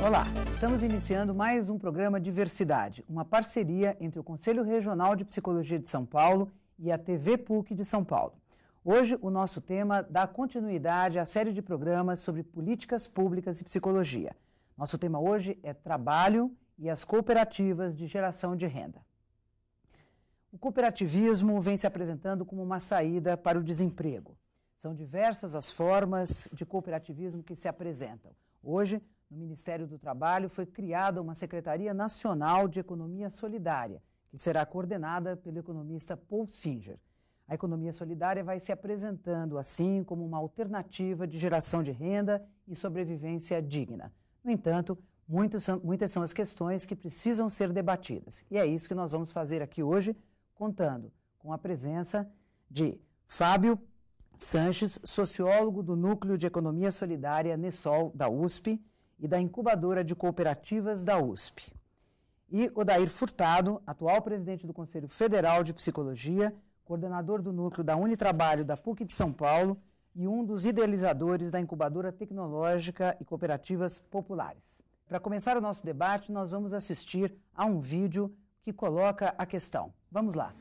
Olá, estamos iniciando mais um programa Diversidade, uma parceria entre o Conselho Regional de Psicologia de São Paulo e a TV PUC de São Paulo. Hoje, o nosso tema dá continuidade à série de programas sobre políticas públicas e psicologia. Nosso tema hoje é trabalho e as cooperativas de geração de renda. O cooperativismo vem se apresentando como uma saída para o desemprego. São diversas as formas de cooperativismo que se apresentam. Hoje, no Ministério do Trabalho, foi criada uma Secretaria Nacional de Economia Solidária, que será coordenada pelo economista Paul Singer. A economia solidária vai se apresentando assim como uma alternativa de geração de renda e sobrevivência digna. No entanto, muitas são as questões que precisam ser debatidas. E é isso que nós vamos fazer aqui hoje, contando com a presença de Fábio Sanches, sociólogo do Núcleo de Economia Solidária NESOL da USP e da Incubadora de Cooperativas da USP. E Odair Furtado, atual presidente do Conselho Federal de Psicologia, coordenador do Núcleo da Unitrabalho da PUC de São Paulo e um dos idealizadores da Incubadora Tecnológica e Cooperativas Populares. Para começar o nosso debate, nós vamos assistir a um vídeo que coloca a questão. Vamos lá.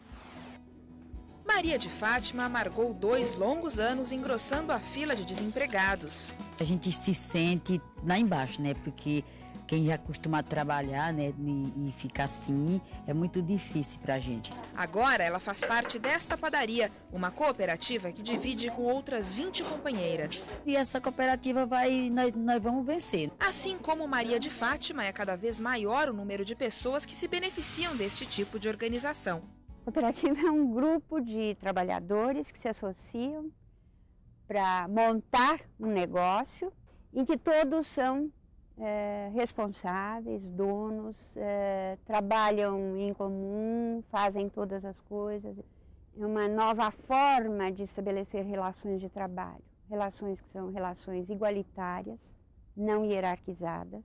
Maria de Fátima amargou 2 longos anos engrossando a fila de desempregados. A gente se sente lá embaixo, né? Porque quem já costuma trabalhar, né, e ficar assim, é muito difícil pra gente. Agora ela faz parte desta padaria, uma cooperativa que divide com outras 20 companheiras. E essa cooperativa nós vamos vencer. Assim como Maria de Fátima, é cada vez maior o número de pessoas que se beneficiam deste tipo de organização. A cooperativa é um grupo de trabalhadores que se associam para montar um negócio em que todos são responsáveis, donos, trabalham em comum, fazem todas as coisas. É uma nova forma de estabelecer relações de trabalho, relações que são relações igualitárias, não hierarquizadas.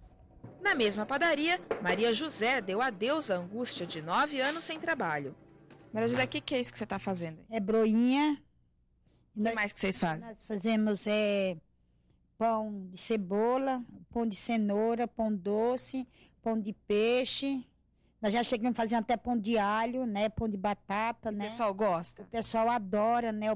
Na mesma padaria, Maria José deu adeus à angústia de 9 anos sem trabalho. Maria José, o que é isso que você está fazendo? É broinha. O que mais que vocês fazem? Nós fazemos pão de cebola, pão de cenoura, pão doce, pão de peixe. Nós já chegamos a fazer até pão de alho, né? Pão de batata, né? O pessoal gosta? O pessoal adora, né?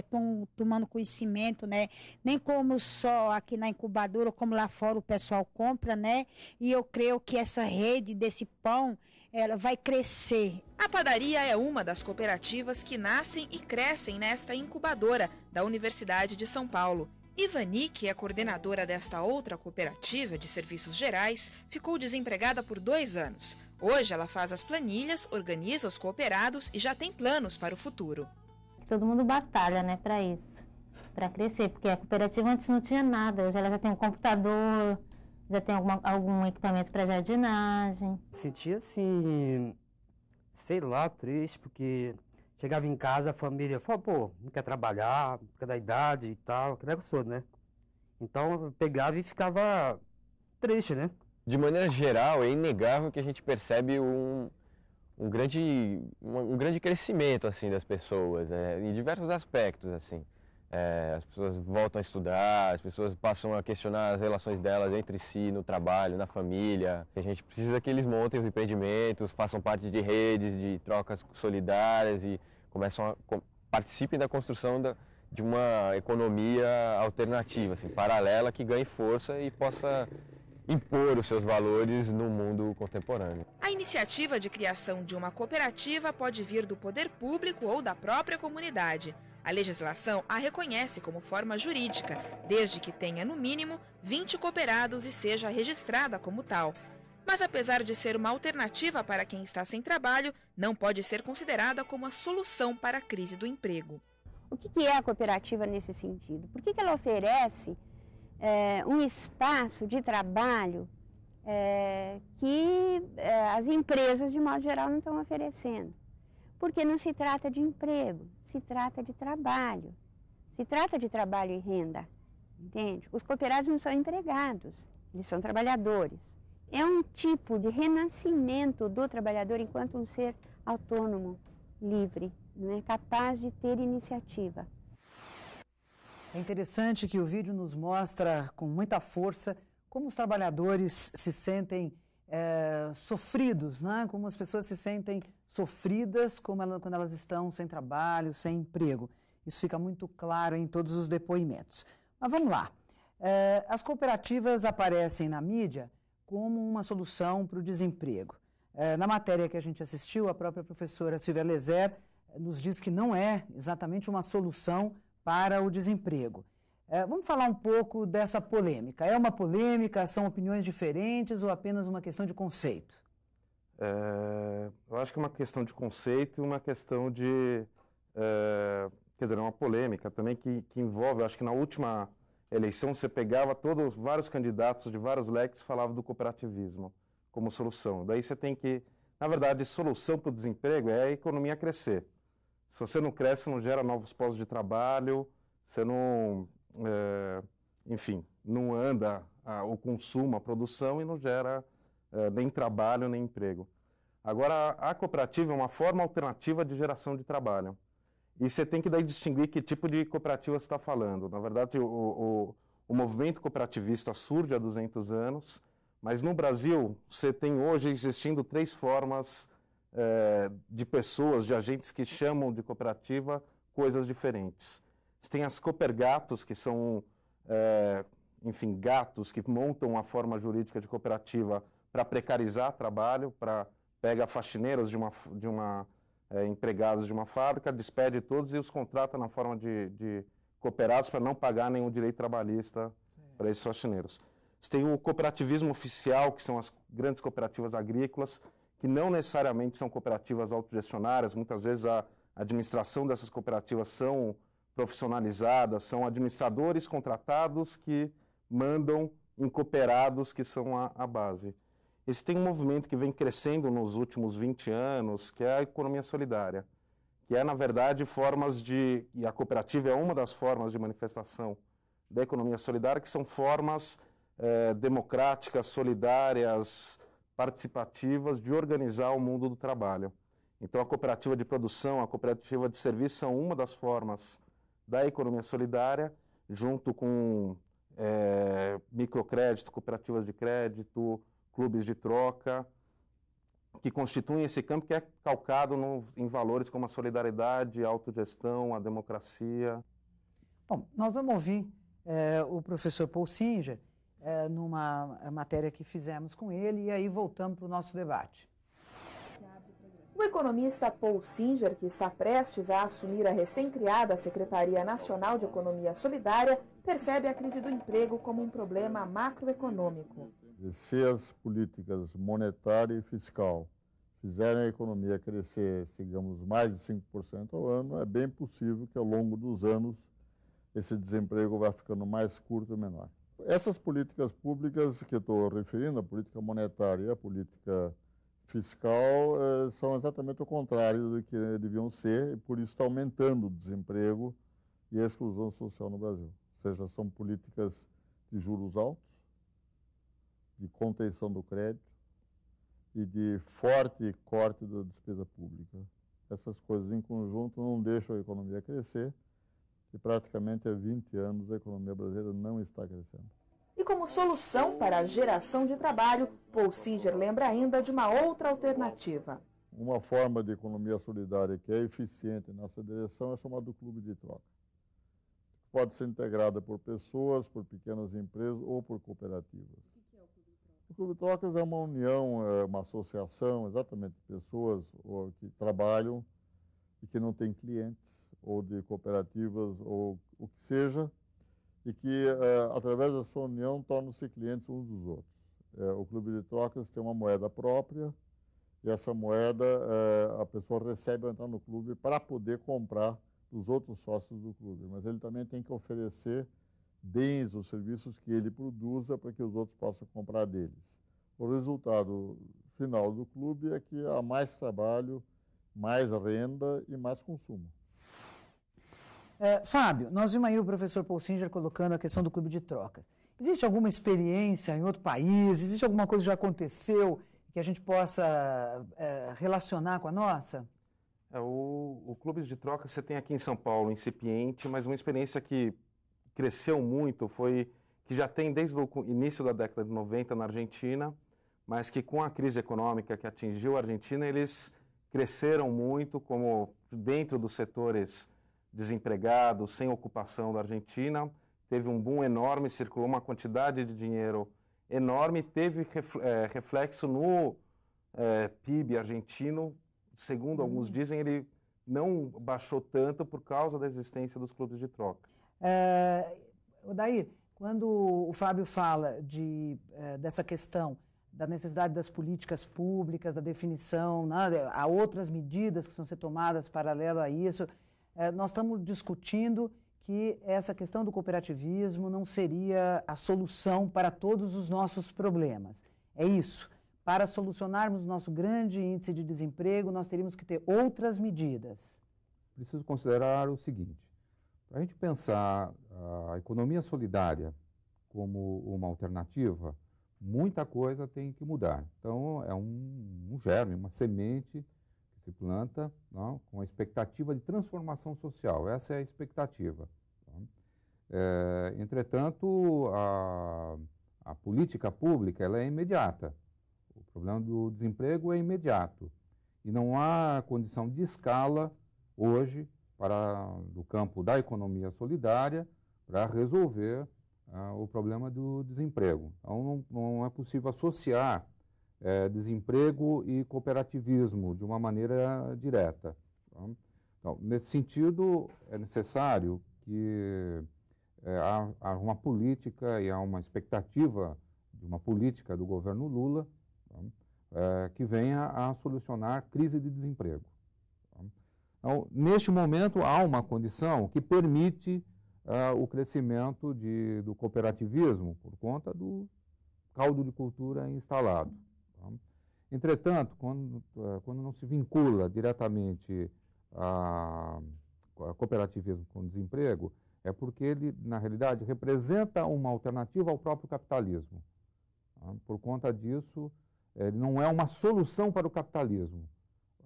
Estão tomando conhecimento, né? Nem como só aqui na incubadora, como lá fora o pessoal compra, né? E eu creio que essa rede desse pão, ela vai crescer. A padaria é uma das cooperativas que nascem e crescem nesta incubadora da Universidade de São Paulo. Ivani, que é coordenadora desta outra cooperativa de serviços gerais, ficou desempregada por 2 anos. Hoje ela faz as planilhas, organiza os cooperados e já tem planos para o futuro. Todo mundo batalha, né, para isso, para crescer, porque a cooperativa antes não tinha nada, hoje ela já tem um computador, já tem algum equipamento para jardinagem. Sentia assim, sei lá, triste, porque chegava em casa, a família falava, pô, não quer trabalhar, por causa da idade e tal, que negócio todo, né? Então eu pegava e ficava triste, né? De maneira geral, é inegável que a gente percebe um grande crescimento assim, das pessoas, em diversos aspectos, assim. As pessoas voltam a estudar, as pessoas passam a questionar as relações delas entre si, no trabalho, na família. A gente precisa que eles montem os empreendimentos, façam parte de redes, de trocas solidárias e participem da construção de uma economia alternativa, assim, paralela, que ganhe força e possa impor os seus valores no mundo contemporâneo. A iniciativa de criação de uma cooperativa pode vir do poder público ou da própria comunidade. A legislação a reconhece como forma jurídica, desde que tenha, no mínimo, 20 cooperados e seja registrada como tal. Mas, apesar de ser uma alternativa para quem está sem trabalho, não pode ser considerada como a solução para a crise do emprego. O que é a cooperativa nesse sentido? Por que ela oferece um espaço de trabalho que as empresas, de modo geral, não estão oferecendo? Porque não se trata de emprego, se trata de trabalho. Se trata de trabalho e renda, entende? Os cooperados não são empregados, eles são trabalhadores. É um tipo de renascimento do trabalhador enquanto um ser autônomo, livre, né, capaz de ter iniciativa. É interessante que o vídeo nos mostra com muita força como os trabalhadores se sentem sofridos, né? Como as pessoas se sentem sofridas quando elas estão sem trabalho, sem emprego. Isso fica muito claro em todos os depoimentos. Mas vamos lá. As cooperativas aparecem na mídia como uma solução para o desemprego. Na matéria que a gente assistiu, a própria professora Silvia Lezer nos diz que não é exatamente uma solução para o desemprego. Vamos falar um pouco dessa polêmica. É uma polêmica, são opiniões diferentes ou apenas uma questão de conceito? Eu acho que é uma questão de conceito e uma questão de... quer dizer, é uma polêmica também que envolve, eu acho que na última eleição você pegava vários candidatos de vários leques falavam do cooperativismo como solução. Daí você tem que, na verdade, solução para o desemprego é a economia crescer. Se você não cresce, não gera novos postos de trabalho, você não, enfim, não anda o consumo, a produção e não gera nem trabalho, nem emprego. Agora, a cooperativa é uma forma alternativa de geração de trabalho. E você tem que daí distinguir que tipo de cooperativa você está falando. Na verdade, o movimento cooperativista surge há 200 anos, mas no Brasil você tem hoje existindo 3 formas de pessoas, de agentes que chamam de cooperativa coisas diferentes. Você tem as coopergatos, que são, enfim, gatos que montam uma forma jurídica de cooperativa para precarizar trabalho, pega faxineiros empregados de uma fábrica, despede todos e os contrata na forma de cooperados para não pagar nenhum direito trabalhista para esses faxineiros. Você tem o cooperativismo oficial, que são as grandes cooperativas agrícolas, que não necessariamente são cooperativas autogestionárias, muitas vezes a administração dessas cooperativas são profissionalizadas, são administradores contratados que mandam em cooperados, que são a base. Esse tem um movimento que vem crescendo nos últimos 20 anos, que é a economia solidária, que é, na verdade, e a cooperativa é uma das formas de manifestação da economia solidária, que são formas democráticas, solidárias, participativas de organizar o mundo do trabalho. Então, a cooperativa de produção, a cooperativa de serviço são uma das formas da economia solidária, junto com microcrédito, cooperativas de crédito, clubes de troca, que constituem esse campo que é calcado em valores como a solidariedade, a autogestão, a democracia. Bom, nós vamos ouvir o professor Paul Singer numa matéria que fizemos com ele e aí voltamos para o nosso debate. O economista Paul Singer, que está prestes a assumir a recém-criada Secretaria Nacional de Economia Solidária, percebe a crise do emprego como um problema macroeconômico. Se as políticas monetária e fiscal fizerem a economia crescer, digamos, mais de 5% ao ano, é bem possível que ao longo dos anos esse desemprego vá ficando mais curto e menor. Essas políticas públicas que eu estou referindo, a política monetária e a política fiscal, são exatamente o contrário do que deviam ser, e por isso está aumentando o desemprego e a exclusão social no Brasil. Ou seja, são políticas de juros altos, de contenção do crédito e de forte corte da despesa pública. Essas coisas em conjunto não deixam a economia crescer e praticamente há 20 anos a economia brasileira não está crescendo. E como solução para a geração de trabalho, Paul Singer lembra ainda de uma outra alternativa. Uma forma de economia solidária que é eficiente nessa direção é chamada clube de troca. Pode ser integrada por pessoas, por pequenas empresas ou por cooperativas. O Clube de Trocas é uma união, uma associação, exatamente, de pessoas que trabalham e que não têm clientes, ou de cooperativas, ou o que seja, e que, através da sua união, tornam-se clientes uns dos outros. O Clube de Trocas tem uma moeda própria, e essa moeda a pessoa recebe ao entrar no clube para poder comprar dos outros sócios do clube, mas ele também tem que oferecer bens ou serviços que ele produza para que os outros possam comprar deles. O resultado final do clube é que há mais trabalho, mais renda e mais consumo. Fábio, nós vimos aí o professor Paul Singer colocando a questão do clube de trocas. Existe alguma experiência em outro país? Existe alguma coisa que já aconteceu que a gente possa relacionar com a nossa? O clube de troca você tem aqui em São Paulo, incipiente, mas uma experiência que cresceu muito foi que já tem desde o início da década de 90 na Argentina, mas que com a crise econômica que atingiu a Argentina, eles cresceram muito como dentro dos setores desempregados, sem ocupação da Argentina, teve um boom enorme, circulou uma quantidade de dinheiro enorme, teve reflexo no PIB argentino, segundo alguns dizem, ele não baixou tanto por causa da existência dos clubes de troca. Odair, quando o Fábio fala dessa questão da necessidade das políticas públicas, da definição, né, há outras medidas que precisam ser tomadas paralelo a isso, nós estamos discutindo que essa questão do cooperativismo não seria a solução para todos os nossos problemas. É isso. Para solucionarmos o nosso grande índice de desemprego, nós teríamos que ter outras medidas. Preciso considerar o seguinte: para a gente pensar a economia solidária como uma alternativa, muita coisa tem que mudar. Então, é um germe, uma semente que se planta, não, com a expectativa de transformação social. Essa é a expectativa. Entretanto, a política pública ela é imediata. O problema do desemprego é imediato. E não há condição de escala hoje do campo da economia solidária para resolver o problema do desemprego. Então, não é possível associar desemprego e cooperativismo de uma maneira direta. Então, nesse sentido, é necessário que há uma política e há uma expectativa de uma política do governo Lula que venha a solucionar a crise de desemprego. Então, neste momento, há uma condição que permite o crescimento do cooperativismo por conta do caldo de cultura instalado. Entretanto, quando não se vincula diretamente a cooperativismo com o desemprego, é porque ele, na realidade, representa uma alternativa ao próprio capitalismo. Por conta disso, ele não é uma solução para o capitalismo.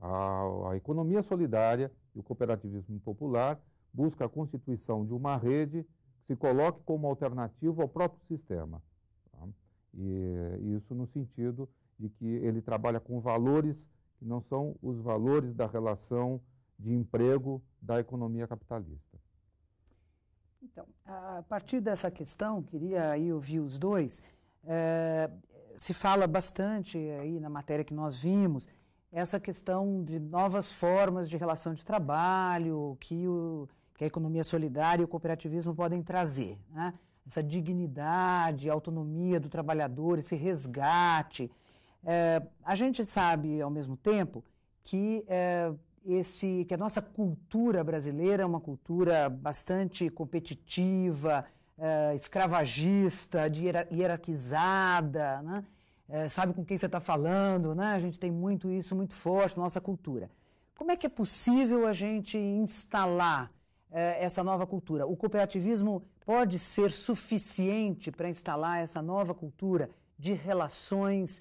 A economia solidária e o cooperativismo popular busca a constituição de uma rede que se coloque como alternativa ao próprio sistema. E isso no sentido de que ele trabalha com valores que não são os valores da relação de emprego da economia capitalista. Então, a partir dessa questão, queria aí ouvir os dois, se fala bastante aí na matéria que nós vimos, essa questão de novas formas de relação de trabalho que a economia solidária e o cooperativismo podem trazer, né? Essa dignidade, autonomia do trabalhador, esse resgate. A gente sabe, ao mesmo tempo, que a nossa cultura brasileira é uma cultura bastante competitiva, escravagista, hierarquizada, né? Sabe com quem você está falando, né? A gente tem muito isso, muito forte na nossa cultura. Como é que é possível a gente instalar essa nova cultura? O cooperativismo pode ser suficiente para instalar essa nova cultura de relações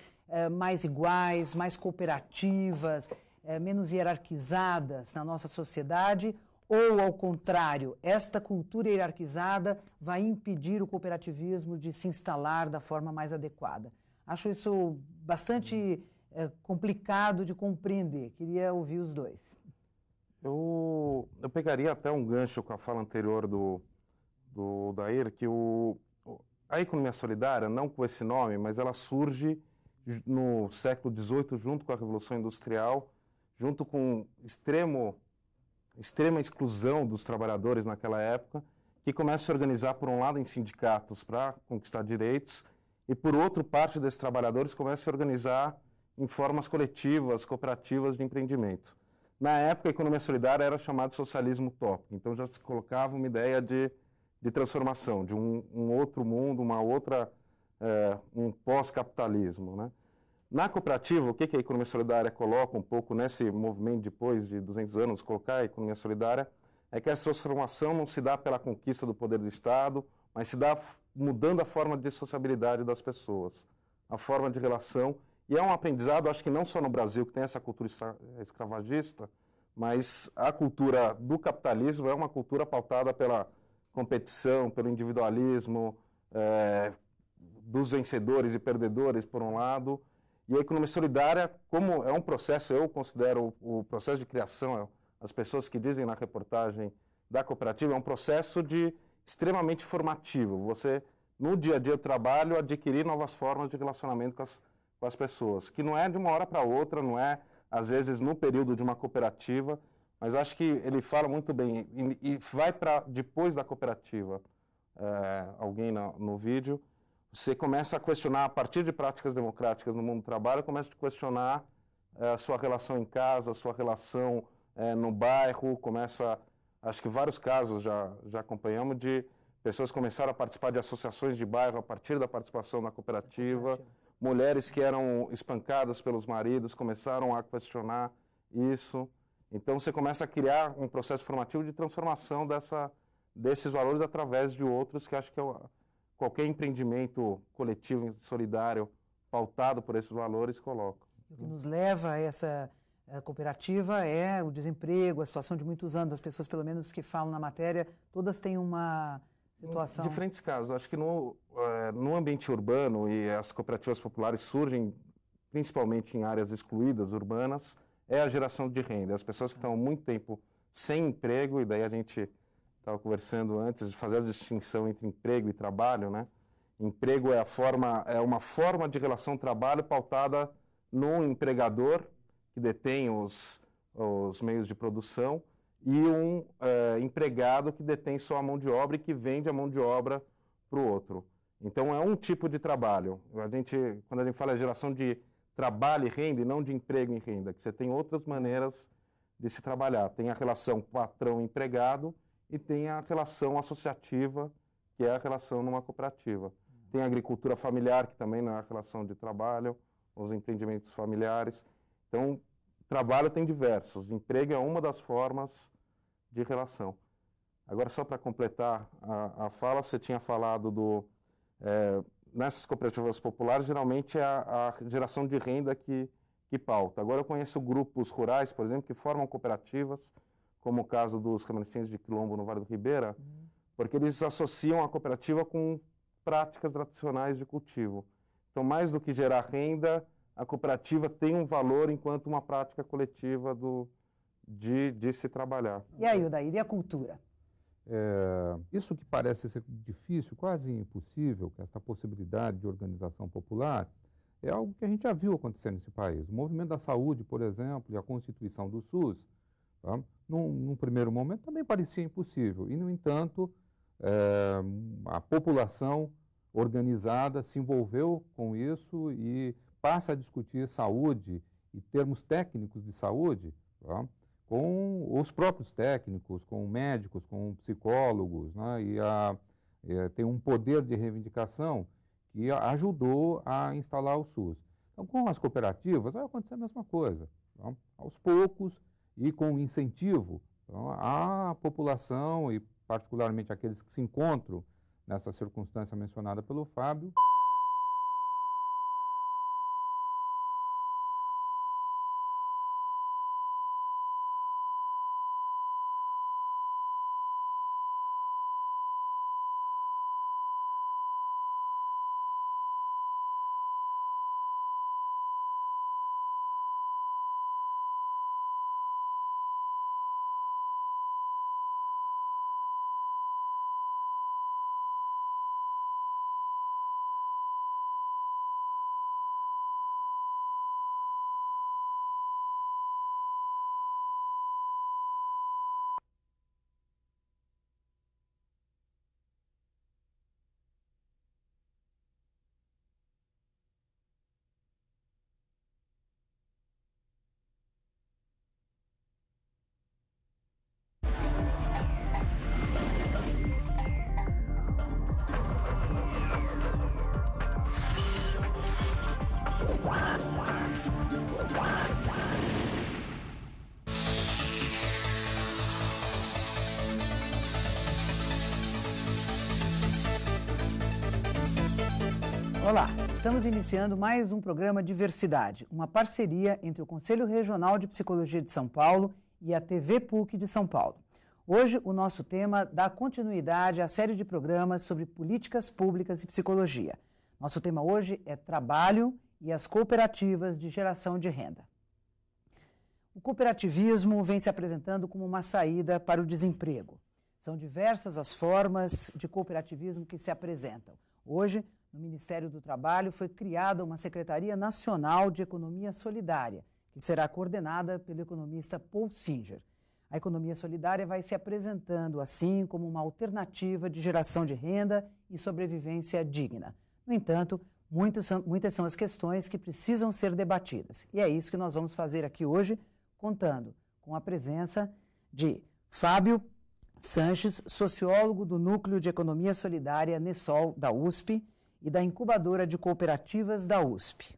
mais iguais, mais cooperativas, menos hierarquizadas na nossa sociedade? Ou, ao contrário, esta cultura hierarquizada vai impedir o cooperativismo de se instalar da forma mais adequada? Acho isso bastante complicado de compreender. Queria ouvir os dois. Eu pegaria até um gancho com a fala anterior do Odair, que a economia solidária, não com esse nome, mas ela surge no século XVIII, junto com a Revolução Industrial, junto com extrema exclusão dos trabalhadores naquela época, que começa a se organizar, por um lado, em sindicatos para conquistar direitos, e, por outro, parte desses trabalhadores começa a se organizar em formas coletivas, cooperativas de empreendimento. Na época, a economia solidária era chamada de socialismo utópico, então já se colocava uma ideia de transformação, de um outro mundo, um pós-capitalismo, né? Na cooperativa, o que a economia solidária coloca um pouco nesse movimento depois de 200 anos, colocar a economia solidária, é que essa transformação não se dá pela conquista do poder do Estado, mas se dá mudando a forma de sociabilidade das pessoas, a forma de relação. E é um aprendizado, acho que não só no Brasil, que tem essa cultura escravagista, mas a cultura do capitalismo é uma cultura pautada pela competição, pelo individualismo, dos vencedores e perdedores, por um lado. E a economia solidária, como é um processo, eu considero o processo de criação, as pessoas que dizem na reportagem da cooperativa, é um processo extremamente formativo. Você, no dia a dia do trabalho, adquirir novas formas de relacionamento com as pessoas, que não é de uma hora para outra, não é, às vezes, no período de uma cooperativa, mas acho que ele fala muito bem, e vai para depois da cooperativa, alguém no vídeo, você começa a questionar, a partir de práticas democráticas no mundo do trabalho, começa a questionar a sua relação em casa, a sua relação no bairro, acho que vários casos já acompanhamos de pessoas que começaram a participar de associações de bairro a partir da participação na cooperativa, mulheres que eram espancadas pelos maridos começaram a questionar isso. Então você começa a criar um processo formativo de transformação desses valores através de outros, que acho que qualquer empreendimento coletivo, solidário, pautado por esses valores, coloca. O que nos leva a essa cooperativa é o desemprego, a situação de muitos anos. As pessoas, pelo menos que falam na matéria, todas têm uma situação... Diferentes casos. Acho que no ambiente urbano, e as cooperativas populares surgem principalmente em áreas excluídas, urbanas, é a geração de renda. As pessoas que estão há muito tempo sem emprego, e daí a gente estava conversando antes de fazer a distinção entre emprego e trabalho, né? Emprego é uma forma de relação trabalho pautada no empregador, que detém os meios de produção, e um empregado que detém só a mão de obra e que vende a mão de obra para o outro. Então, é um tipo de trabalho. Quando a gente fala de geração de trabalho e renda, e não de emprego e renda, que você tem outras maneiras de se trabalhar. Tem a relação patrão-empregado e tem a relação associativa, que é a relação numa cooperativa. Tem a agricultura familiar, que também não é a relação de trabalho, os empreendimentos familiares. Então, trabalho tem diversos. Emprego é uma das formas de relação. Agora, só para completar a fala, você tinha falado nessas cooperativas populares, geralmente é a geração de renda que pauta. Agora, eu conheço grupos rurais, por exemplo, que formam cooperativas, como o caso dos remanescentes de Quilombo no Vale do Ribeira, porque eles associam a cooperativa com práticas tradicionais de cultivo. Então, mais do que gerar renda, a cooperativa tem um valor enquanto uma prática coletiva de se trabalhar. E aí, Odair, e a cultura? Isso que parece ser difícil, quase impossível, que essa possibilidade de organização popular, é algo que a gente já viu acontecer nesse país. O movimento da saúde, por exemplo, e a constituição do SUS, tá? Num primeiro momento também parecia impossível, e, no entanto, a população organizada se envolveu com isso e passa a discutir saúde e termos técnicos de saúde, tá? Com os próprios técnicos, com médicos, com psicólogos, né? Tem um poder de reivindicação que ajudou a instalar o SUS. Então, com as cooperativas, vai acontecer a mesma coisa. Tá? Aos poucos e com incentivo, então, a população, e particularmente aqueles que se encontram nessa circunstância mencionada pelo Fábio, Olá, estamos iniciando mais um programa Diversidade, uma parceria entre o Conselho Regional de Psicologia de São Paulo e a TV PUC de São Paulo. Hoje, o nosso tema dá continuidade à série de programas sobre políticas públicas e psicologia. Nosso tema hoje é trabalho e as cooperativas de geração de renda. O cooperativismo vem se apresentando como uma saída para o desemprego. São diversas as formas de cooperativismo que se apresentam. Hoje, no Ministério do Trabalho, foi criada uma Secretaria Nacional de Economia Solidária, que será coordenada pelo economista Paul Singer. A economia solidária vai se apresentando assim como uma alternativa de geração de renda e sobrevivência digna. No entanto, muitas são as questões que precisam ser debatidas. E é isso que nós vamos fazer aqui hoje, contando com a presença de Fábio Sanches, sociólogo do Núcleo de Economia Solidária NESOL da USP e da Incubadora de Cooperativas da USP.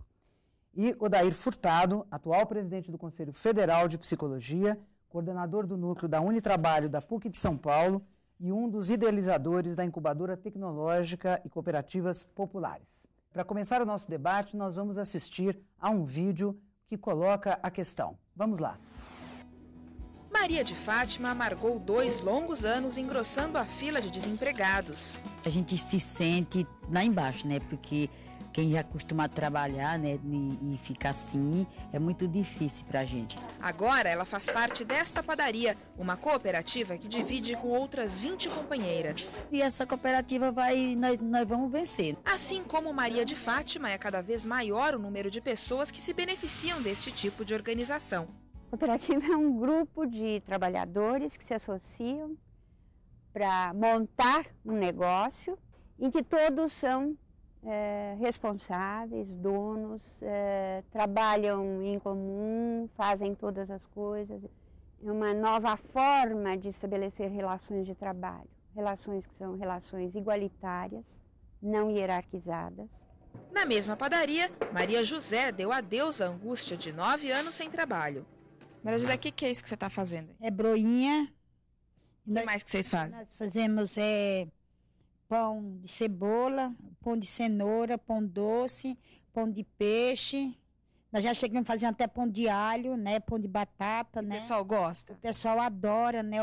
E Odair Furtado, atual presidente do Conselho Federal de Psicologia, coordenador do núcleo da Unitrabalho da PUC de São Paulo e um dos idealizadores da Incubadora Tecnológica e Cooperativas Populares. Para começar o nosso debate, nós vamos assistir a um vídeo que coloca a questão. Vamos lá. Maria de Fátima amargou 2 longos anos engrossando a fila de desempregados. A gente se sente lá embaixo, né? Porque quem é acostumado a trabalhar, né, e ficar assim, é muito difícil pra gente. Agora ela faz parte desta padaria, uma cooperativa que divide com outras 20 companheiras. E essa cooperativa nós vamos vencer. Assim como Maria de Fátima, é cada vez maior o número de pessoas que se beneficiam deste tipo de organização. A cooperativa é um grupo de trabalhadores que se associam para montar um negócio em que todos são responsáveis, donos, trabalham em comum, fazem todas as coisas. É uma nova forma de estabelecer relações de trabalho, relações que são relações igualitárias, não hierarquizadas. Na mesma padaria, Maria José deu adeus à angústia de 9 anos sem trabalho. Maria José, o que é isso que você está fazendo? É broinha. O que mais que vocês fazem? Nós fazemos pão de cebola, pão de cenoura, pão doce, pão de peixe. Nós já chegamos a fazer até pão de alho, né? Pão de batata, né? O pessoal gosta? O pessoal adora, né?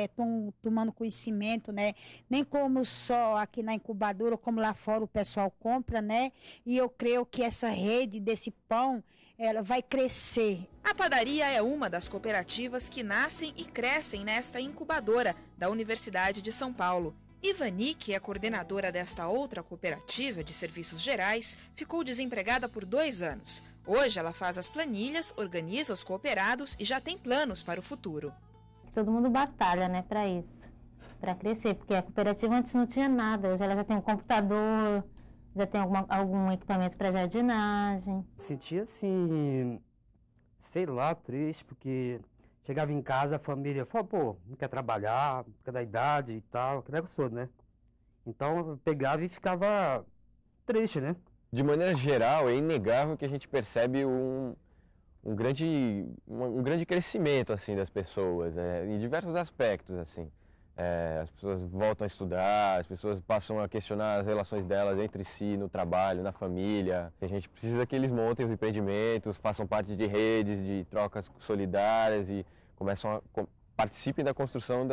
Estão tomando conhecimento, né? Nem como só aqui na incubadora, como lá fora o pessoal compra, né? E eu creio que essa rede desse pão, ela vai crescer. A padaria é uma das cooperativas que nascem e crescem nesta incubadora da Universidade de São Paulo. Ivani, que é coordenadora desta outra cooperativa de serviços gerais, ficou desempregada por 2 anos. Hoje ela faz as planilhas, organiza os cooperados e já tem planos para o futuro. Todo mundo batalha, né, para isso, para crescer, porque a cooperativa antes não tinha nada. Hoje ela já tem um computador, já tem algum equipamento para jardinagem. Sentia assim, sei lá, triste, porque chegava em casa, a família falava, pô, não quer trabalhar, por causa da idade e tal, que negócio todo, né? Então eu pegava e ficava triste, né? De maneira geral, é inegável que a gente percebe um grande crescimento assim das pessoas, em diversos aspectos, assim. As pessoas voltam a estudar, as pessoas passam a questionar as relações delas entre si, no trabalho, na família. A gente precisa que eles montem os empreendimentos, façam parte de redes, de trocas solidárias e participem da construção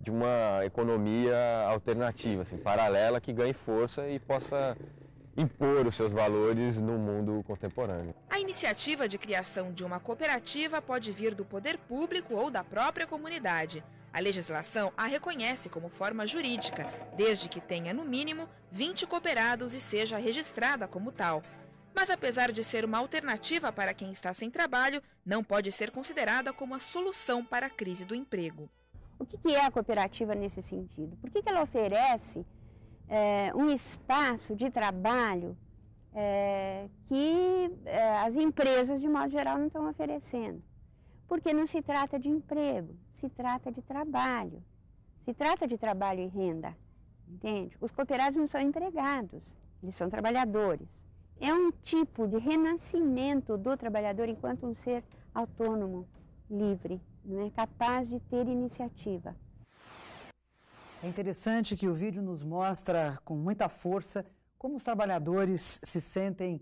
de uma economia alternativa, assim, paralela, que ganhe força e possa impor os seus valores no mundo contemporâneo. A iniciativa de criação de uma cooperativa pode vir do poder público ou da própria comunidade. A legislação a reconhece como forma jurídica, desde que tenha, no mínimo, 20 cooperados e seja registrada como tal. Mas, apesar de ser uma alternativa para quem está sem trabalho, não pode ser considerada como a solução para a crise do emprego. O que é a cooperativa nesse sentido? Por que ela oferece um espaço de trabalho que as empresas, de modo geral, não estão oferecendo? Porque não se trata de emprego, se trata de trabalho. Se trata de trabalho e renda, entende? Os cooperados não são empregados, eles são trabalhadores. É um tipo de renascimento do trabalhador enquanto um ser autônomo, livre, não é capaz de ter iniciativa. É interessante que o vídeo nos mostra com muita força como os trabalhadores se sentem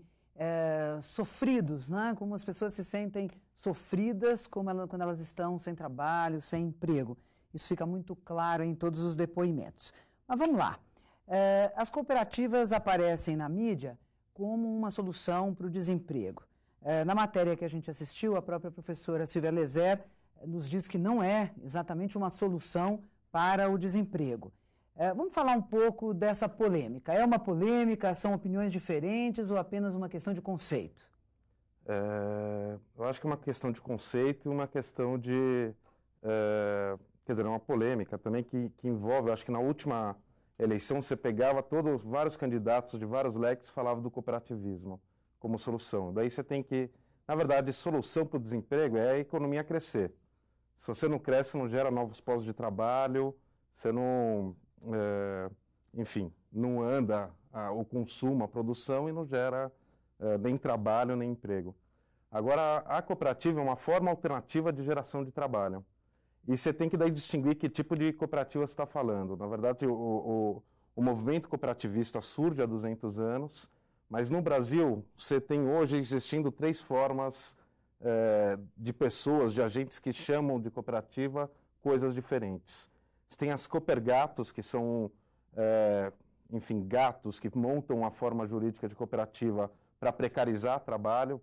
sofridos, né? Como as pessoas se sentem sofridas quando elas estão sem trabalho, sem emprego. Isso fica muito claro em todos os depoimentos. Mas vamos lá. As cooperativas aparecem na mídia como uma solução para o desemprego. Na matéria que a gente assistiu, a própria professora Silvia Lezer nos diz que não é exatamente uma solução para o desemprego. Vamos falar um pouco dessa polêmica. É uma polêmica, são opiniões diferentes ou apenas uma questão de conceito? Eu acho que é uma questão de conceito e uma questão de... quer dizer, é uma polêmica também que envolve, eu acho que na última eleição você pegava vários candidatos de vários leques falavam do cooperativismo como solução. Daí você tem que, na verdade, solução para o desemprego é a economia crescer. Se você não cresce, não gera novos postos de trabalho, você não, enfim, não anda o consumo, a produção e não gera nem trabalho, nem emprego. Agora, a cooperativa é uma forma alternativa de geração de trabalho. E você tem que daí distinguir que tipo de cooperativa você está falando. Na verdade, o movimento cooperativista surge há 200 anos, mas no Brasil você tem hoje existindo 3 formas de pessoas, de agentes que chamam de cooperativa coisas diferentes. Você tem as coopergatos, que são, enfim, gatos que montam uma forma jurídica de cooperativa para precarizar trabalho,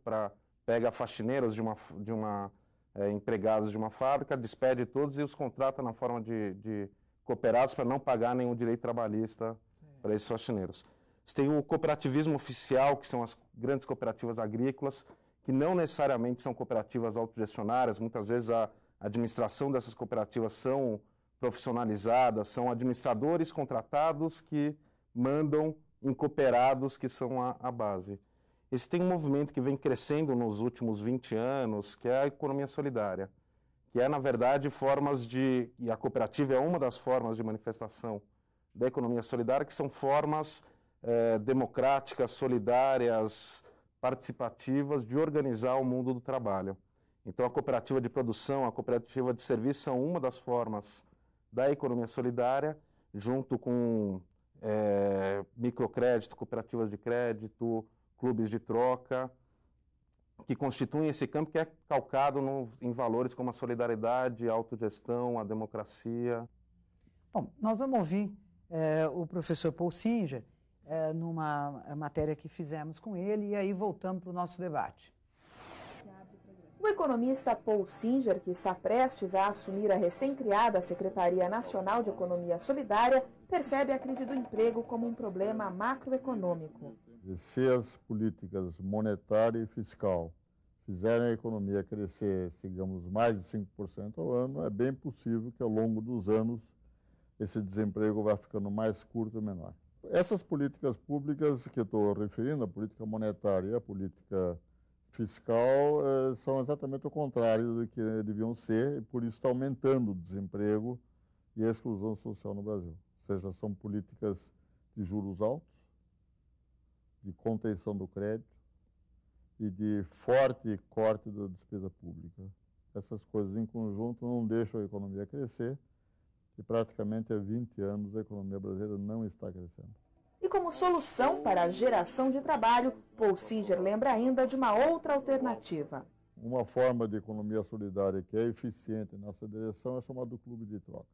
pega faxineiros empregados de uma fábrica, despede todos e os contrata na forma de cooperados para não pagar nenhum direito trabalhista para esses faxineiros. Você tem o cooperativismo oficial, que são as grandes cooperativas agrícolas, que não necessariamente são cooperativas autogestionárias, muitas vezes a administração dessas cooperativas são profissionalizadas, são administradores contratados que mandam em cooperados, que são a base. Esse tem um movimento que vem crescendo nos últimos 20 anos, que é a economia solidária, que é, na verdade, e a cooperativa é uma das formas de manifestação da economia solidária, que são formas democráticas, solidárias, participativas de organizar o mundo do trabalho. Então, a cooperativa de produção, a cooperativa de serviço são uma das formas da economia solidária, junto com microcrédito, cooperativas de crédito, clubes de troca, que constituem esse campo que é calcado em valores como a solidariedade, a autogestão, a democracia. Bom, nós vamos ouvir o professor Paul Singer numa matéria que fizemos com ele e aí voltamos para o nosso debate. O economista Paul Singer, que está prestes a assumir a recém-criada Secretaria Nacional de Economia Solidária, percebe a crise do emprego como um problema macroeconômico. Se as políticas monetária e fiscal fizerem a economia crescer, digamos, mais de 5% ao ano, é bem possível que ao longo dos anos esse desemprego vá ficando mais curto e menor. Essas políticas públicas que eu estou referindo, a política monetária e a política fiscal, são exatamente o contrário do que deviam ser, e por isso está aumentando o desemprego e a exclusão social no Brasil. Ou seja, são políticas de juros altos, de contenção do crédito e de forte corte da despesa pública. Essas coisas em conjunto não deixam a economia crescer e praticamente há 20 anos a economia brasileira não está crescendo. E como solução para a geração de trabalho, Paul Singer lembra ainda de uma outra alternativa. Uma forma de economia solidária que é eficiente nessa direção é chamada clube de troca.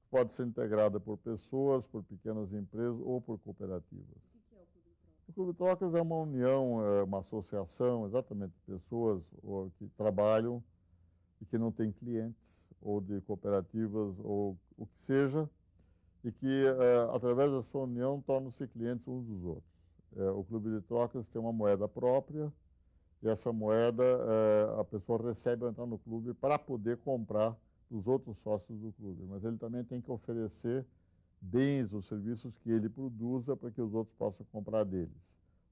Pode ser integrada por pessoas, por pequenas empresas ou por cooperativas. O Clube de Trocas é uma união, uma associação, exatamente, de pessoas que trabalham e que não têm clientes, ou de cooperativas, ou o que seja, e que, através da sua união, tornam-se clientes uns dos outros. O Clube de Trocas tem uma moeda própria, e essa moeda a pessoa recebe ao entrar no clube para poder comprar dos outros sócios do clube, mas ele também tem que oferecer bens ou serviços que ele produza para que os outros possam comprar deles.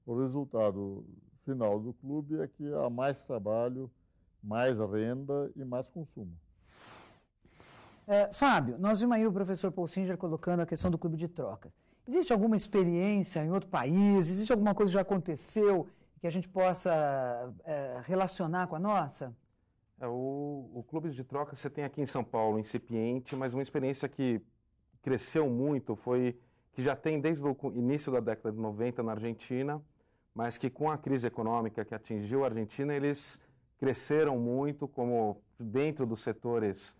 O resultado final do clube é que há mais trabalho, mais renda e mais consumo. Fábio, nós vimos aí o professor Paul Singer colocando a questão do clube de trocas. Existe alguma experiência em outro país? Existe alguma coisa que já aconteceu que a gente possa relacionar com a nossa? O clube de trocas você tem aqui em São Paulo, incipiente, mas uma experiência que cresceu muito que já tem desde o início da década de 90 na Argentina, mas que com a crise econômica que atingiu a Argentina, eles cresceram muito como dentro dos setores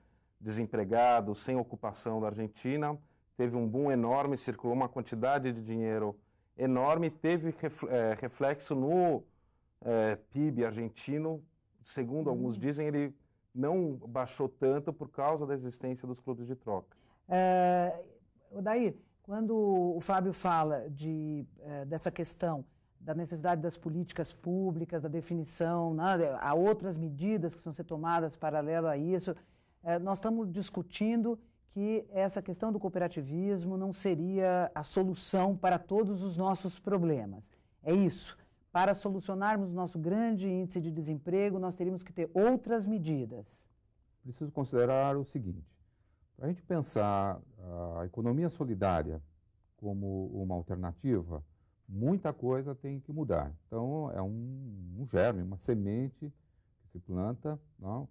desempregados, sem ocupação da Argentina. Teve um boom enorme, circulou uma quantidade de dinheiro enorme, teve reflexo no PIB argentino. Segundo alguns dizem, ele não baixou tanto por causa da existência dos clubes de troca. Odair, quando o Fábio fala dessa questão da necessidade das políticas públicas, da definição, né, há outras medidas que precisam ser tomadas paralelo a isso, nós estamos discutindo que essa questão do cooperativismo não seria a solução para todos os nossos problemas. É isso. Para solucionarmos o nosso grande índice de desemprego, nós teríamos que ter outras medidas. Preciso considerar o seguinte: para a gente pensar a economia solidária como uma alternativa, muita coisa tem que mudar. Então, é um germe, uma semente que se planta, não,